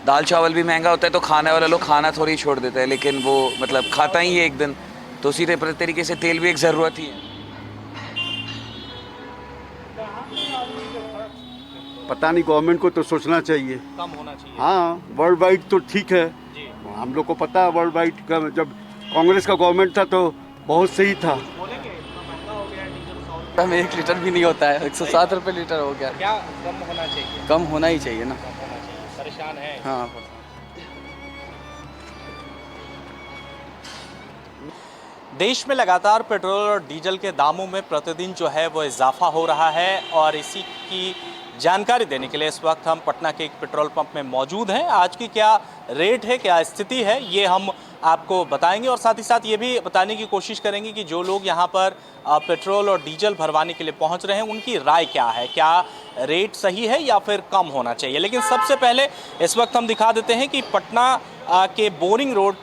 दाल चावल भी महंगा होता है तो खाने वाले लोग खाना थोड़ी छोड़ देते हैं, लेकिन वो मतलब खाता ही है एक दिन। तो उसी तरीके से तेल भी एक ज़रूरत ही है। पता नहीं, गवर्नमेंट को तो सोचना चाहिए। कम होना चाहिए। हाँ, वर्ल्ड वाइड तो ठीक है। जी। हम लोग को पता है वर्ल्ड वाइड का, जब कांग्रेस का गवर्नमेंट था तो बहुत सही था। बोलेंगे इतना महंगा हो गया है डीजल 100 रुपये, कम 1 लीटर भी नहीं होता है, 107 रुपये लीटर हो गया। क्या कम होना चाहिए? कम होना ही चाहिए ना। कम होना चाहिए। परेशान है। हाँ। देश में लगातार पेट्रोल और डीजल के दामों में प्रतिदिन जो है वो इजाफा हो रहा है और इसी की जानकारी देने के लिए इस वक्त हम पटना के एक पेट्रोल पंप में मौजूद हैं। आज की क्या रेट है, क्या स्थिति है, ये हम आपको बताएंगे और साथ ही साथ ये भी बताने की कोशिश करेंगे कि जो लोग यहाँ पर पेट्रोल और डीजल भरवाने के लिए पहुँच रहे हैं उनकी राय क्या है, क्या रेट सही है या फिर कम होना चाहिए। लेकिन सबसे पहले इस वक्त हम दिखा देते हैं कि पटना के बोरिंग रोड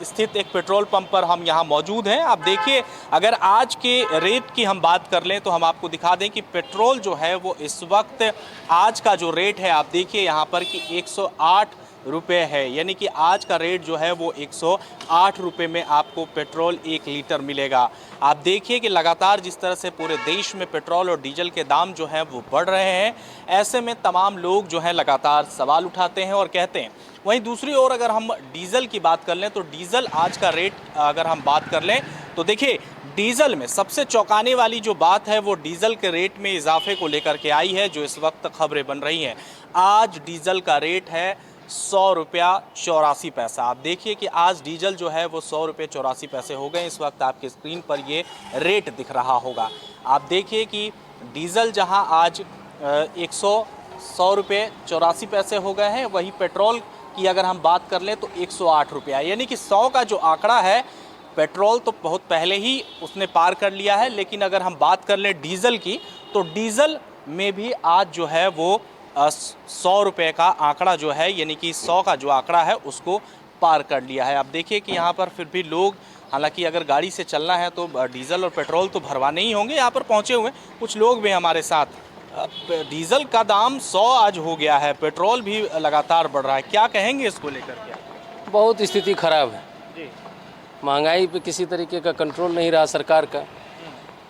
स्थित एक पेट्रोल पंप पर हम यहाँ मौजूद हैं। आप देखिए, अगर आज के रेट की हम बात कर लें तो हम आपको दिखा दें कि पेट्रोल जो है वो इस वक्त आज का जो रेट है आप देखिए यहाँ पर कि 108 रुपये है, यानी कि आज का रेट जो है वो 108 रुपये में आपको पेट्रोल 1 लीटर मिलेगा। आप देखिए कि लगातार जिस तरह से पूरे देश में पेट्रोल और डीजल के दाम जो हैं वो बढ़ रहे हैं, ऐसे में तमाम लोग जो हैं लगातार सवाल उठाते हैं और कहते हैं। वहीं दूसरी ओर अगर हम डीजल की बात कर लें तो डीजल आज का रेट अगर हम बात कर लें तो देखिए, डीजल में सबसे चौंकाने वाली जो बात है वो डीजल के रेट में इजाफे को लेकर के आई है, जो इस वक्त खबरें बन रही हैं। आज डीजल का रेट है 100 रुपया 84 पैसा। आप देखिए कि आज डीजल जो है वो 100 रुपये 84 पैसे हो गए। इस वक्त आपके स्क्रीन पर ये रेट दिख रहा होगा। आप देखिए कि डीजल जहां आज 100 रुपये 84 पैसे हो गए हैं, वही पेट्रोल की अगर हम बात कर लें तो 108 रुपया, यानी कि 100 का जो आंकड़ा है, पेट्रोल तो बहुत पहले ही उसने पार कर लिया है। लेकिन अगर हम बात कर लें डीजल की तो डीजल में भी आज जो है वो 100 रुपये का आंकड़ा जो है, यानी कि 100 का जो आंकड़ा है उसको पार कर लिया है। आप देखिए कि यहाँ पर फिर भी लोग, हालांकि अगर गाड़ी से चलना है तो डीजल और पेट्रोल तो भरवाने ही होंगे। यहाँ पर पहुँचे हुए कुछ लोग भी हमारे साथ। डीजल का दाम 100 आज हो गया है, पेट्रोल भी लगातार बढ़ रहा है, क्या कहेंगे इसको लेकर के? बहुत स्थिति खराब है जी। महंगाई पे किसी तरीके का कंट्रोल नहीं रहा सरकार का।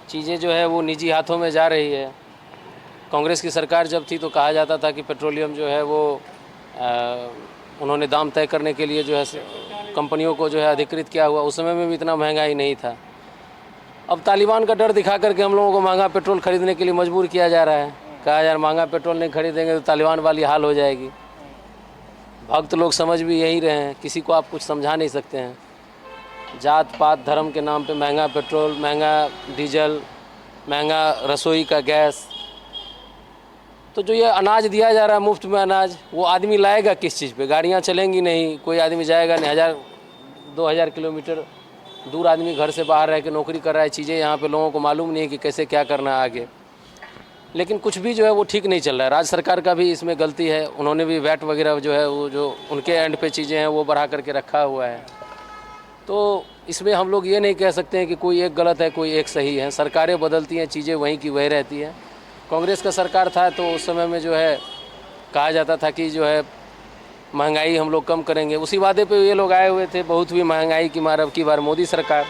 चीज़ें जो है वो निजी हाथों में जा रही है। कांग्रेस की सरकार जब थी तो कहा जाता था कि पेट्रोलियम जो है वो उन्होंने दाम तय करने के लिए जो है कंपनियों को जो है अधिकृत किया हुआ। उस समय में भी इतना महंगाई नहीं था। अब तालिबान का डर दिखा करके हम लोगों को महंगा पेट्रोल खरीदने के लिए मजबूर किया जा रहा है। कहा यार महंगा पेट्रोल नहीं खरीदेंगे तो तालिबान वाली हाल हो जाएगी। भक्त लोग समझ भी यही रहे हैं, किसी को आप कुछ समझा नहीं सकते हैं। जात पात धर्म के नाम पे महंगा पेट्रोल, महंगा डीजल, महंगा रसोई का गैस। तो जो ये अनाज दिया जा रहा है मुफ्त में अनाज, वो आदमी लाएगा किस चीज़ पे? गाड़ियाँ चलेंगी नहीं, कोई आदमी जाएगा नहीं। 1000-2000 किलोमीटर दूर आदमी घर से बाहर रह के नौकरी कर रहा है। चीज़ें यहाँ पे लोगों को मालूम नहीं है कि कैसे क्या करना है आगे। लेकिन कुछ भी जो है वो ठीक नहीं चल रहा है। राज्य सरकार का भी इसमें गलती है। उन्होंने भी वैट वगैरह जो है वो जो उनके एंड पे चीज़ें हैं वो बढ़ा करके रखा हुआ है। तो इसमें हम लोग ये नहीं कह सकते हैं कि कोई एक गलत है कोई एक सही है। सरकारें बदलती हैं, चीज़ें वहीं की वही रहती हैं। कांग्रेस का सरकार था तो उस समय में जो है कहा जाता था कि जो है महंगाई हम लोग कम करेंगे। उसी वादे पे ये लोग आए हुए थे। बहुत हुई महंगाई की मार। अब की बार मोदी सरकार।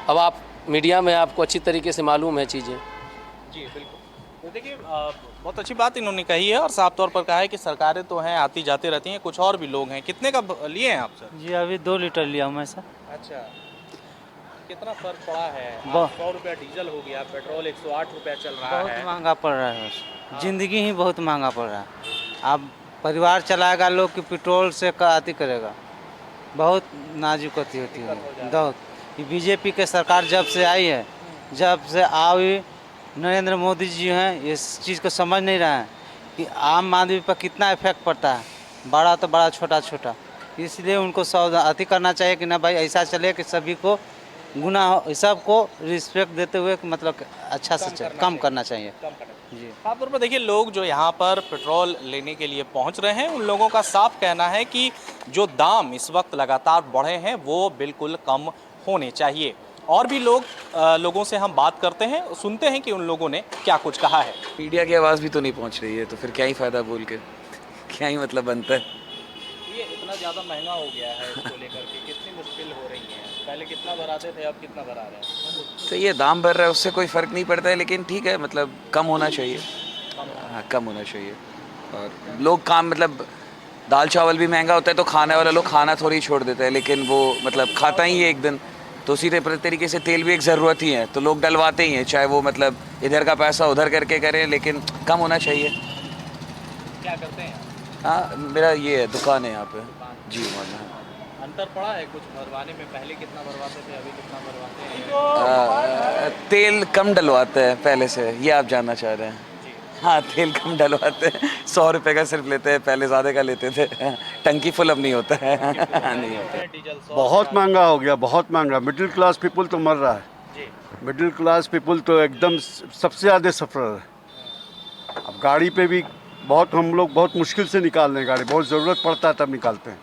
अब आप मीडिया में आपको अच्छी तरीके से मालूम है चीज़ें। जी बिल्कुल। तो देखिए, बहुत अच्छी बात इन्होंने कही है और साफ तौर पर कहा है कि सरकारें तो हैं, आती जाती रहती हैं, कुछ और भी लोग हैं। कितने का लिए हैं आप सर? जी अभी 2 लीटर लिया हूँ मैं सर। अच्छा, कितना फर्क पड़ा है? बहुत। 100 रुपया डीजल हो गया, पेट्रोल 108 रुपया चल रहा बहुत है। महंगा पड़ रहा है बस। ज़िंदगी ही बहुत महंगा पड़ रहा है। अब परिवार चलाएगा लोग कि पेट्रोल से आती करेगा, बहुत नाजुक होती है बहुत। ये बीजेपी के सरकार जब से आई है, जब से आई नरेंद्र मोदी जी हैं, इस चीज़ को समझ नहीं रहे हैं कि आम आदमी पर कितना इफेक्ट पड़ता है, बड़ा तो बड़ा छोटा छोटा। इसलिए उनको सावधानी करना चाहिए कि ना भाई ऐसा चले कि सभी को गुना सबको रिस्पेक्ट देते हुए मतलब अच्छा से कम करना चाहिए। जी खास तौर पर देखिए, लोग जो यहाँ पर पेट्रोल लेने के लिए पहुँच रहे हैं उन लोगों का साफ कहना है कि जो दाम इस वक्त लगातार बढ़े हैं वो बिल्कुल कम होने चाहिए। और भी लोगों से हम बात करते हैं, सुनते हैं कि उन लोगों ने क्या कुछ कहा है। मीडिया की आवाज़ भी तो नहीं पहुंच रही है, तो फिर क्या ही फ़ायदा बोल के क्या ही मतलब बनता है। ये इतना ज़्यादा महंगा हो गया है, इसको लेकर के कितनी मुश्किल हो रही है? पहले कितना भराते थे, अब कितना भरा रहे हैं? तो ये दाम बढ़ रहा है, उससे कोई फ़र्क नहीं पड़ता है, लेकिन ठीक है, मतलब कम होना चाहिए। हाँ, कम होना चाहिए। और लोग काम मतलब दाल चावल भी महंगा होता है तो खाने वाले लोग खाना थोड़ी छोड़ देते हैं, लेकिन वो मतलब खाता ही है एक दिन, तो उसी तरीके से तेल भी एक ज़रूरत ही है, तो लोग डलवाते ही हैं, चाहे वो मतलब इधर का पैसा उधर करके करें, लेकिन कम होना चाहिए। क्या करते हैं? हाँ, मेरा ये है, दुकान है यहाँ पे जी। माना अंतर पड़ा है कुछ भरवाने में? पहले कितना भरवाते थे, अभी कितना भरवाते हैं? तेल कम डलवाते हैं पहले से, ये आप जानना चाह रहे हैं? हाँ, तेल कम डलवाते हैं, 100 रुपये का सिर्फ लेते हैं, पहले ज़्यादा का लेते थे। टंकी फुल अब नहीं होता है। नहीं होता है। डीजल 100 बहुत महंगा हो गया, बहुत महंगा। मिडिल क्लास पीपल तो मर रहा है। जी। मिडिल क्लास पीपल तो एकदम सबसे ज़्यादा सफर है। अब गाड़ी पे भी बहुत, हम लोग बहुत मुश्किल से निकाल रहे हैं गाड़ी, बहुत ज़रूरत पड़ता है तब निकालते हैं।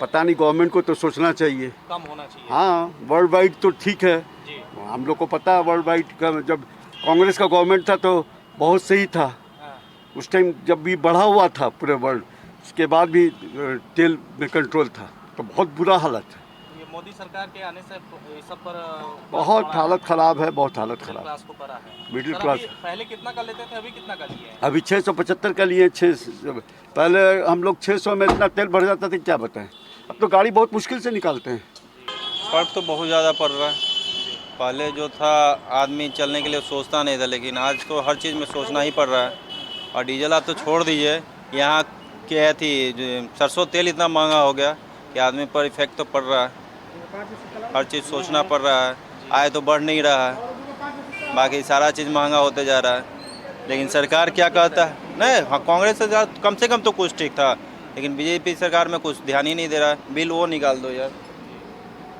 पता नहीं, गवर्नमेंट को तो सोचना चाहिए। कम होना चाहिए। हाँ, वर्ल्ड वाइड तो ठीक है, जी। हम लोग को पता है वर्ल्ड वाइड का, जब कांग्रेस का गवर्नमेंट था तो बहुत सही था। हाँ। उस टाइम जब भी बढ़ा हुआ था पूरे वर्ल्ड, उसके बाद भी तेल में कंट्रोल था, तो बहुत बुरा हालत है। ये मोदी सरकार के आने से ये सब पर बहुत हालत ख़राब है, बहुत हालत मिडिल ख़राब। क्लास को पड़ा है। Middle sir, class. अभी पहले कितना का लेते थे, अभी कितना का लिए हैं? अभी 675 का लिए 6, पहले हम लोग 600 में इतना तेल भर जाता था, क्या बताएं। अब तो गाड़ी बहुत मुश्किल से निकालते हैं। फर्क तो बहुत ज़्यादा पड़ रहा है। पहले जो था आदमी चलने के लिए सोचता नहीं था, लेकिन आज तो हर चीज़ में सोचना ही पड़ रहा है। और डीजल आप तो छोड़ दीजिए, यहाँ क्या थी सरसों तेल इतना महंगा हो गया कि आदमी पर इफेक्ट तो पड़ रहा है। हर चीज़ सोचना पड़ रहा है, आय तो बढ़ नहीं रहा है, बाकी सारा चीज़ महंगा होते जा रहा है। लेकिन सरकार क्या कहता है? नहीं, हाँ, कांग्रेस से कम से कम तो कुछ ठीक था, लेकिन बीजेपी सरकार में कुछ ध्यान ही नहीं दे रहा है। बिल वो निकाल दो यार,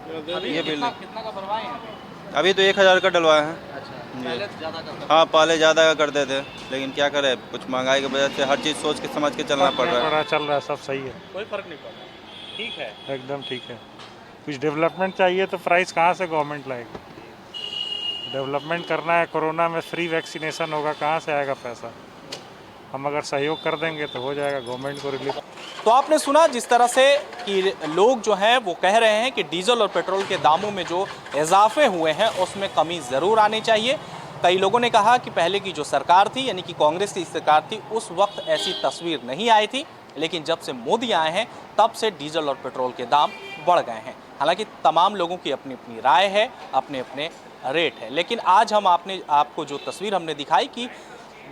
ये बिल कितना का भरवाए हैं? अभी तो 1000 का डलवाए हैं। अच्छा, पहले ज़्यादा करता था। हाँ, पहले ज़्यादा का करते थे, लेकिन क्या करें, कुछ महंगाई की वजह से हर चीज़ सोच के समझ के चलना पड़ रहा है। चल रहा है, सब सही है, कोई फर्क नहीं पड़ रहा। ठीक है। एकदम ठीक है। कुछ डेवलपमेंट चाहिए तो प्राइस कहाँ से गवर्नमेंट लाएगी? डेवलपमेंट करना है, कोरोना में फ्री वैक्सीनेशन होगा, कहाँ से आएगा पैसा? हम अगर सहयोग कर देंगे तो हो जाएगा, गवर्नमेंट को रिलीफ। तो आपने सुना जिस तरह से कि लोग जो हैं वो कह रहे हैं कि डीजल और पेट्रोल के दामों में जो इजाफे हुए हैं उसमें कमी ज़रूर आनी चाहिए। कई लोगों ने कहा कि पहले की जो सरकार थी, यानी कि कांग्रेस की सरकार थी, उस वक्त ऐसी तस्वीर नहीं आई थी, लेकिन जब से मोदी आए हैं तब से डीजल और पेट्रोल के दाम बढ़ गए हैं। हालांकि तमाम लोगों की अपनी अपनी राय है, अपने अपने रेट है, लेकिन आज हम आपको जो तस्वीर हमने दिखाई कि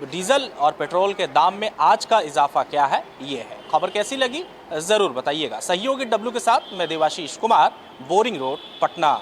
डीजल और पेट्रोल के दाम में आज का इजाफा क्या है, ये है। खबर कैसी लगी ज़रूर बताइएगा। सहयोगी डब्लू के साथ मैं देवाशीष कुमार, बोरिंग रोड, पटना।